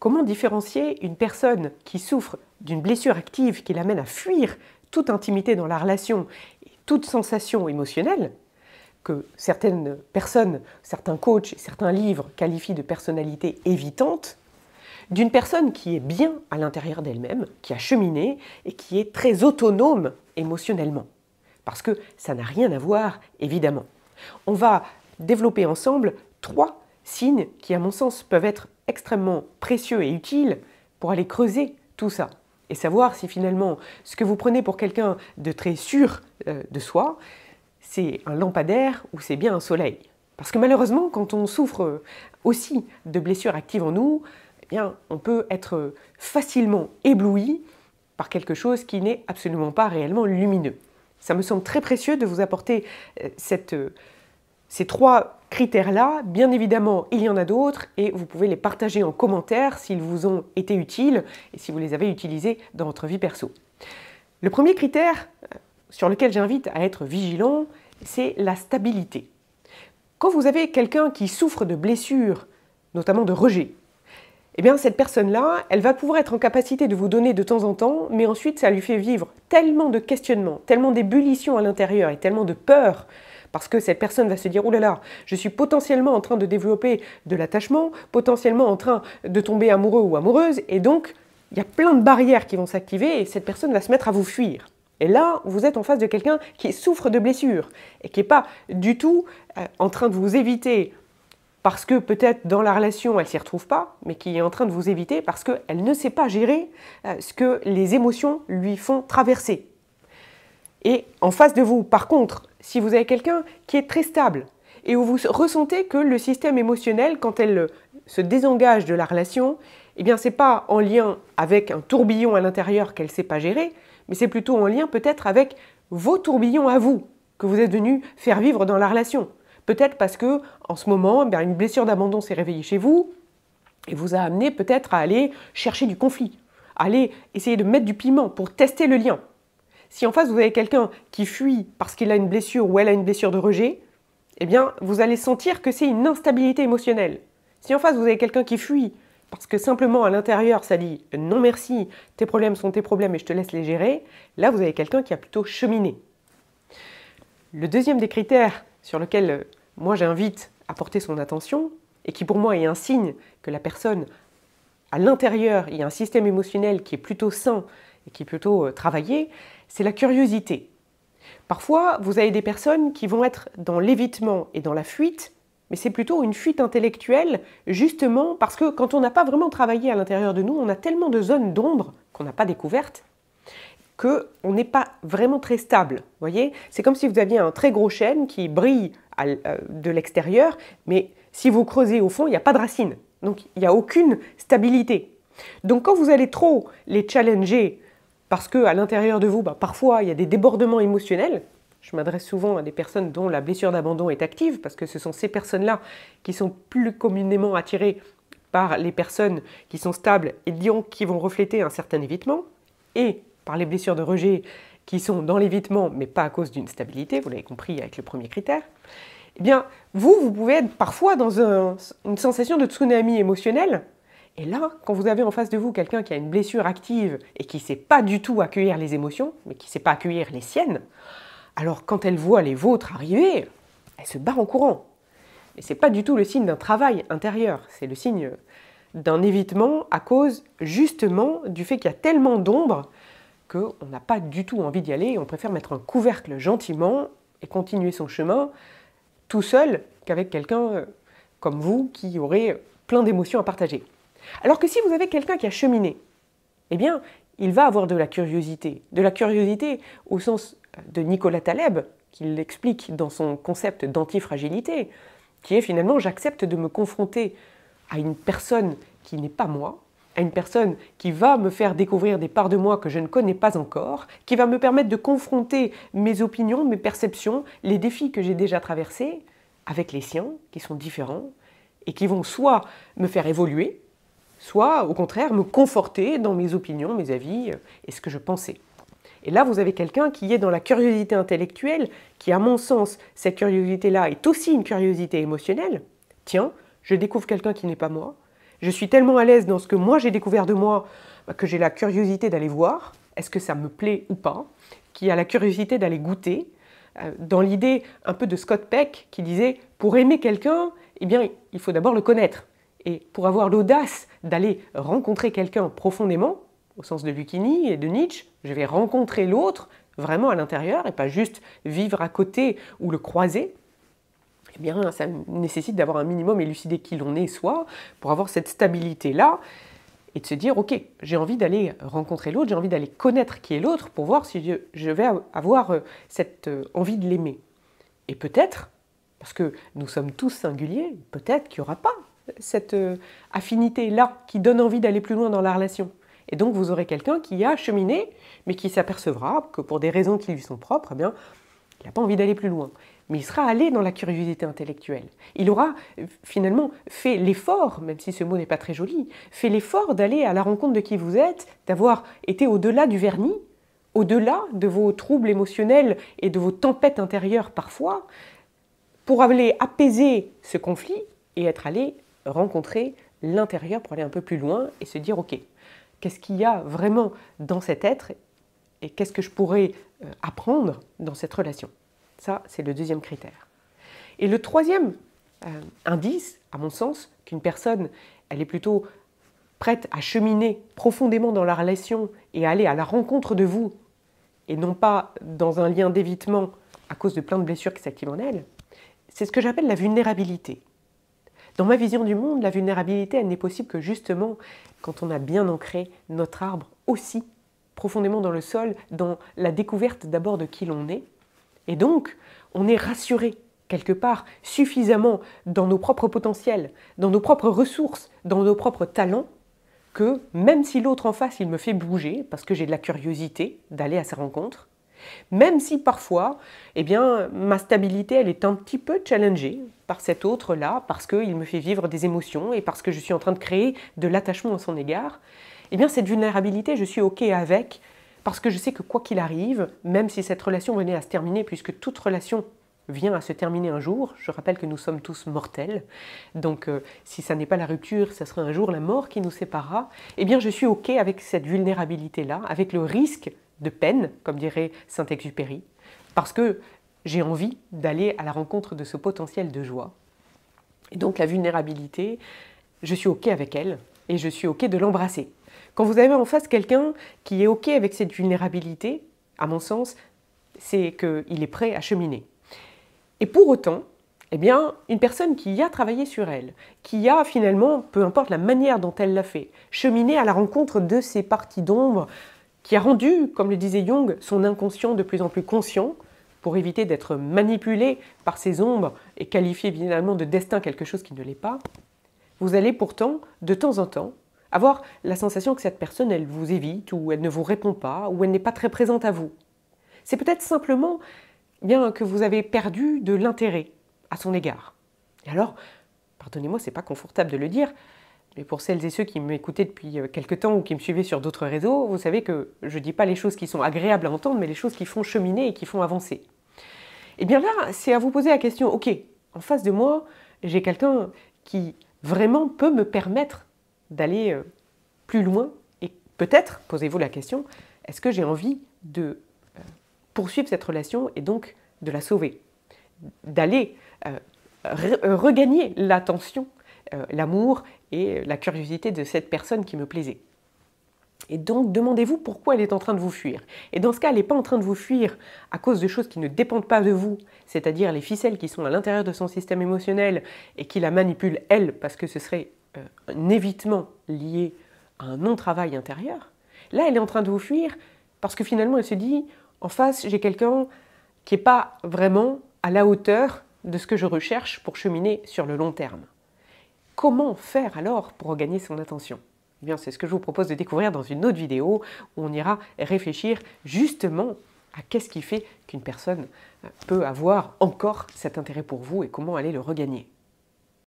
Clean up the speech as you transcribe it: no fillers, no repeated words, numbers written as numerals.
Comment différencier une personne qui souffre d'une blessure active qui l'amène à fuir toute intimité dans la relation et toute sensation émotionnelle, que certaines personnes, certains coachs et certains livres qualifient de personnalité évitante, d'une personne qui est bien à l'intérieur d'elle-même, qui a cheminé et qui est très autonome émotionnellement. Parce que ça n'a rien à voir, évidemment. On va développer ensemble 3 signes qui, à mon sens, peuvent être extrêmement précieux et utiles pour aller creuser tout ça et savoir si finalement ce que vous prenez pour quelqu'un de très sûr de soi, c'est un lampadaire ou c'est bien un soleil. Parce que malheureusement, quand on souffre aussi de blessures actives en nous, eh bien, on peut être facilement ébloui par quelque chose qui n'est absolument pas réellement lumineux. Ça me semble très précieux de vous apporter ces 3 critères-là. Bien évidemment, il y en a d'autres et vous pouvez les partager en commentaire s'ils vous ont été utiles et si vous les avez utilisés dans votre vie perso. Le premier critère sur lequel j'invite à être vigilant, c'est la stabilité. Quand vous avez quelqu'un qui souffre de blessures, notamment de rejet, eh bien cette personne-là, elle va pouvoir être en capacité de vous donner de temps en temps, mais ensuite ça lui fait vivre tellement de questionnements, tellement d'ébullitions à l'intérieur et tellement de peur, parce que cette personne va se dire « Oh là là, je suis potentiellement en train de développer de l'attachement, potentiellement en train de tomber amoureux ou amoureuse, et donc il y a plein de barrières qui vont s'activer et cette personne va se mettre à vous fuir. » Et là, vous êtes en face de quelqu'un qui souffre de blessures et qui n'est pas du tout en train de vous éviter parce que peut-être dans la relation, elle ne s'y retrouve pas, mais qui est en train de vous éviter parce qu'elle ne sait pas gérer ce que les émotions lui font traverser. Et en face de vous, par contre, si vous avez quelqu'un qui est très stable et où vous ressentez que le système émotionnel, quand elle se désengage de la relation, eh bien, ce n'est pas en lien avec un tourbillon à l'intérieur qu'elle ne sait pas gérer, mais c'est plutôt en lien peut-être avec vos tourbillons à vous, que vous êtes venu faire vivre dans la relation. Peut-être parce que, en ce moment, une blessure d'abandon s'est réveillée chez vous et vous a amené peut-être à aller chercher du conflit, à aller essayer de mettre du piment pour tester le lien. Si en face vous avez quelqu'un qui fuit parce qu'il a une blessure ou elle a une blessure de rejet, eh bien, vous allez sentir que c'est une instabilité émotionnelle. Si en face vous avez quelqu'un qui fuit parce que simplement à l'intérieur ça dit « non merci, tes problèmes sont tes problèmes et je te laisse les gérer », là vous avez quelqu'un qui a plutôt cheminé. Le deuxième des critères sur lequel moi j'invite à porter son attention, et qui pour moi est un signe que la personne, à l'intérieur, il y a un système émotionnel qui est plutôt sain et qui est plutôt travaillé, c'est la curiosité. Parfois, vous avez des personnes qui vont être dans l'évitement et dans la fuite, mais c'est plutôt une fuite intellectuelle, justement parce que quand on n'a pas vraiment travaillé à l'intérieur de nous, on a tellement de zones d'ombre qu'on n'a pas découvertes, qu'on n'est pas vraiment très stable. Voyez, c'est comme si vous aviez un très gros chêne qui brille de l'extérieur, mais si vous creusez au fond, il n'y a pas de racines. Donc il n'y a aucune stabilité. Donc quand vous allez trop les challenger, parce qu'à l'intérieur de vous, parfois il y a des débordements émotionnels, je m'adresse souvent à des personnes dont la blessure d'abandon est active, parce que ce sont ces personnes-là qui sont plus communément attirées par les personnes qui sont stables et qui vont refléter un certain évitement, et par les blessures de rejet qui sont dans l'évitement, mais pas à cause d'une stabilité, vous l'avez compris avec le premier critère, eh bien, vous pouvez être parfois dans une sensation de tsunami émotionnel. Et là, quand vous avez en face de vous quelqu'un qui a une blessure active et qui ne sait pas du tout accueillir les émotions, mais qui ne sait pas accueillir les siennes, alors quand elle voit les vôtres arriver, elle se barre en courant. Et ce n'est pas du tout le signe d'un travail intérieur, c'est le signe d'un évitement à cause justement du fait qu'il y a tellement d'ombre qu'on n'a pas du tout envie d'y aller et on préfère mettre un couvercle gentiment et continuer son chemin tout seul qu'avec quelqu'un comme vous qui aurait plein d'émotions à partager. Alors que si vous avez quelqu'un qui a cheminé, eh bien, il va avoir de la curiosité au sens de Nicolas Taleb, qui l'explique dans son concept d'antifragilité, qui est finalement j'accepte de me confronter à une personne qui n'est pas moi, à une personne qui va me faire découvrir des parts de moi que je ne connais pas encore, qui va me permettre de confronter mes opinions, mes perceptions, les défis que j'ai déjà traversés avec les siens, qui sont différents, et qui vont soit me faire évoluer, soit au contraire me conforter dans mes opinions, mes avis et ce que je pensais. Et là, vous avez quelqu'un qui est dans la curiosité intellectuelle, qui, à mon sens, cette curiosité-là est aussi une curiosité émotionnelle. Tiens, je découvre quelqu'un qui n'est pas moi, Je suis tellement à l'aise dans ce que moi j'ai découvert de moi que j'ai la curiosité d'aller voir, est-ce que ça me plaît ou pas, qui a la curiosité d'aller goûter, dans l'idée un peu de Scott Peck qui disait « pour aimer quelqu'un, eh bien, il faut d'abord le connaître ». Et pour avoir l'audace d'aller rencontrer quelqu'un profondément, au sens de Lucchini et de Nietzsche, je vais rencontrer l'autre vraiment à l'intérieur et pas juste vivre à côté ou le croiser, eh bien, ça nécessite d'avoir un minimum élucidé qui l'on est soi pour avoir cette stabilité-là et de se dire « ok, j'ai envie d'aller rencontrer l'autre, j'ai envie d'aller connaître qui est l'autre pour voir si je vais avoir cette envie de l'aimer. » Et peut-être, parce que nous sommes tous singuliers, peut-être qu'il n'y aura pas cette affinité-là qui donne envie d'aller plus loin dans la relation. Et donc vous aurez quelqu'un qui a cheminé, mais qui s'apercevra que pour des raisons qui lui sont propres, eh bien, il n'a pas envie d'aller plus loin. Mais il sera allé dans la curiosité intellectuelle. Il aura finalement fait l'effort, même si ce mot n'est pas très joli, fait l'effort d'aller à la rencontre de qui vous êtes, d'avoir été au-delà du vernis, au-delà de vos troubles émotionnels et de vos tempêtes intérieures parfois, pour aller apaiser ce conflit et être allé rencontrer l'intérieur pour aller un peu plus loin et se dire « ok, qu'est-ce qu'il y a vraiment dans cet être et qu'est-ce que je pourrais apprendre dans cette relation ?» Ça, c'est le deuxième critère. Et le troisième indice, à mon sens, qu'une personne, elle est plutôt prête à cheminer profondément dans la relation et à aller à la rencontre de vous, et non pas dans un lien d'évitement à cause de plein de blessures qui s'activent en elle, c'est ce que j'appelle la vulnérabilité. Dans ma vision du monde, la vulnérabilité, elle n'est possible que justement quand on a bien ancré notre arbre aussi profondément dans le sol, dans la découverte d'abord de qui l'on est. Et donc, on est rassuré quelque part suffisamment dans nos propres potentiels, dans nos propres ressources, dans nos propres talents, que même si l'autre en face, il me fait bouger, parce que j'ai de la curiosité d'aller à sa rencontre, même si parfois, eh bien, ma stabilité, elle est un petit peu challengée par cet autre-là, parce qu'il me fait vivre des émotions et parce que je suis en train de créer de l'attachement à son égard, eh bien, cette vulnérabilité, je suis OK avec, parce que je sais que quoi qu'il arrive, même si cette relation venait à se terminer, puisque toute relation vient à se terminer un jour, je rappelle que nous sommes tous mortels, donc si ça n'est pas la rupture, ça sera un jour la mort qui nous séparera, eh bien, je suis OK avec cette vulnérabilité-là, avec le risque de peine, comme dirait Saint-Exupéry, parce que j'ai envie d'aller à la rencontre de ce potentiel de joie. Et donc la vulnérabilité, je suis OK avec elle et je suis OK de l'embrasser. Quand vous avez en face quelqu'un qui est OK avec cette vulnérabilité, à mon sens, c'est qu'il est prêt à cheminer. Et pour autant, eh bien, une personne qui a travaillé sur elle, qui a finalement, peu importe la manière dont elle l'a fait, cheminé à la rencontre de ces parties d'ombre, qui a rendu, comme le disait Jung, son inconscient de plus en plus conscient, pour éviter d'être manipulé par ces ombres et qualifier finalement de destin quelque chose qui ne l'est pas, vous allez pourtant, de temps en temps, avoir la sensation que cette personne, elle vous évite, ou elle ne vous répond pas, ou elle n'est pas très présente à vous. C'est peut-être simplement bien que vous avez perdu de l'intérêt à son égard. Et alors, pardonnez-moi, c'est pas confortable de le dire, mais pour celles et ceux qui m'écoutaient depuis quelque temps ou qui me suivaient sur d'autres réseaux, vous savez que je ne dis pas les choses qui sont agréables à entendre, mais les choses qui font cheminer et qui font avancer. Et bien là, c'est à vous poser la question, ok, en face de moi, j'ai quelqu'un qui vraiment peut me permettre d'aller plus loin et peut-être, posez-vous la question, est-ce que j'ai envie de poursuivre cette relation et donc de la sauver, d'aller regagner l'attention, l'amour et la curiosité de cette personne qui me plaisait. Et donc, demandez-vous pourquoi elle est en train de vous fuir. Et dans ce cas, elle n'est pas en train de vous fuir à cause de choses qui ne dépendent pas de vous, c'est-à-dire les ficelles qui sont à l'intérieur de son système émotionnel et qui la manipulent, elle, parce que ce serait un évitement lié à un non-travail intérieur. Là, elle est en train de vous fuir parce que finalement, elle se dit, en face, j'ai quelqu'un qui n'est pas vraiment à la hauteur de ce que je recherche pour cheminer sur le long terme. Comment faire alors pour regagner son attention ? Eh bien, c'est ce que je vous propose de découvrir dans une autre vidéo où on ira réfléchir justement à qu'est-ce qui fait qu'une personne peut avoir encore cet intérêt pour vous et comment aller le regagner.